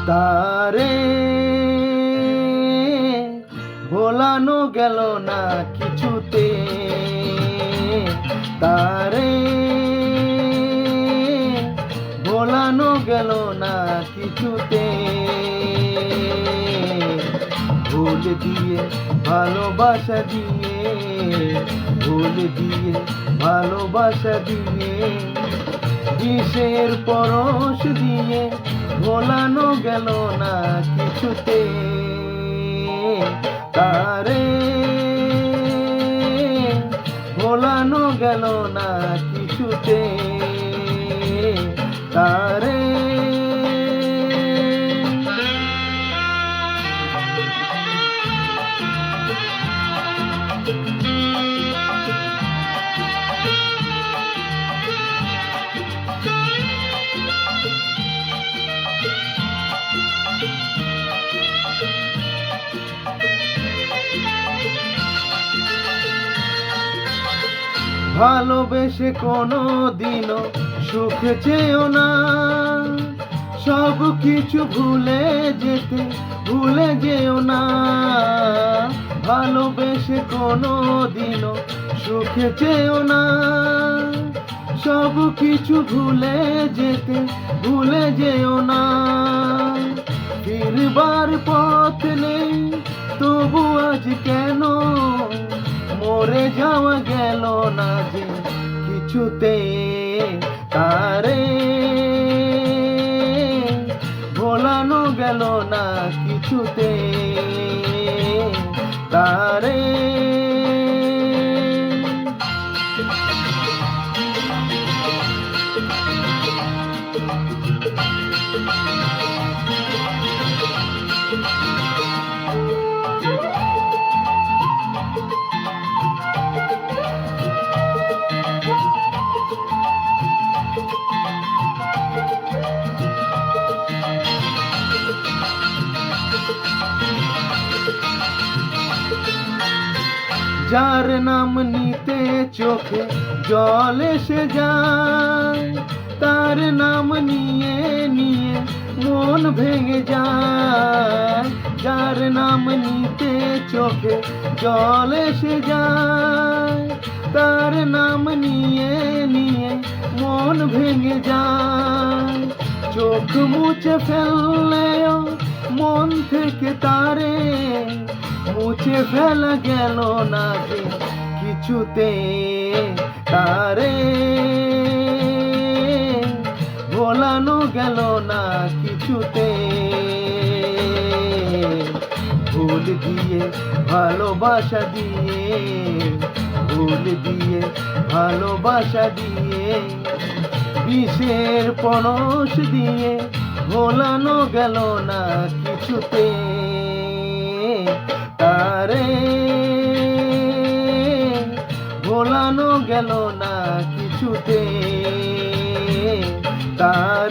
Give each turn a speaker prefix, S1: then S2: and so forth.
S1: তারে ভোলানো গেল না কিছুতে, তারে ভোলানো গেল না কিছুতে। ভুল দিয়ে ভালোবাসা দিয়ে, ভুল দিয়ে ভালোবাসা দিয়ে, বিষের পরশ দিয়ে ভোলানো গেল না কিছুতে। তারে ভোলানো গেল না কিছুতে, তারে। ভালোবেসে কোনো দিনও সুখ চেয়েও না, সব কিছু ভুলে যেতে ভুলে যেও না। ভালোবেসে কোনো দিনও সুখ চেয়েও না, সব কিছু ভুলে যেতে ভুলে যেও না। ফিরবার পথ নেই তবু আজ কেন মরে যাওয়া গেল না যে কিছুতে। তারে ভোলানো গেল না কিছুতে, তারে। যার নাম নিতে চোখে জল এসে যায়, তার নাম নিয়ে নিয়ে মন ভেঙে যায়। যার নাম নিতে চোখে জল এসে যায়, তার নাম নিয়ে নিয়ে মন ভেঙে যায়। চোখ মুছে ফেললেও মন থেকে তারে মুছে ফেলা গেল না যে কিছুতে। তারে ভোলানো গেল না কিছুতে। ভুল দিয়ে ভালোবাসা দিয়ে, ভুল দিয়ে ভালোবাসা দিয়ে, বিষের পরশ দিয়ে ভোলানো গেল না কিছুতে। তারে ভোলানো গেল না কিছুতে, তারে।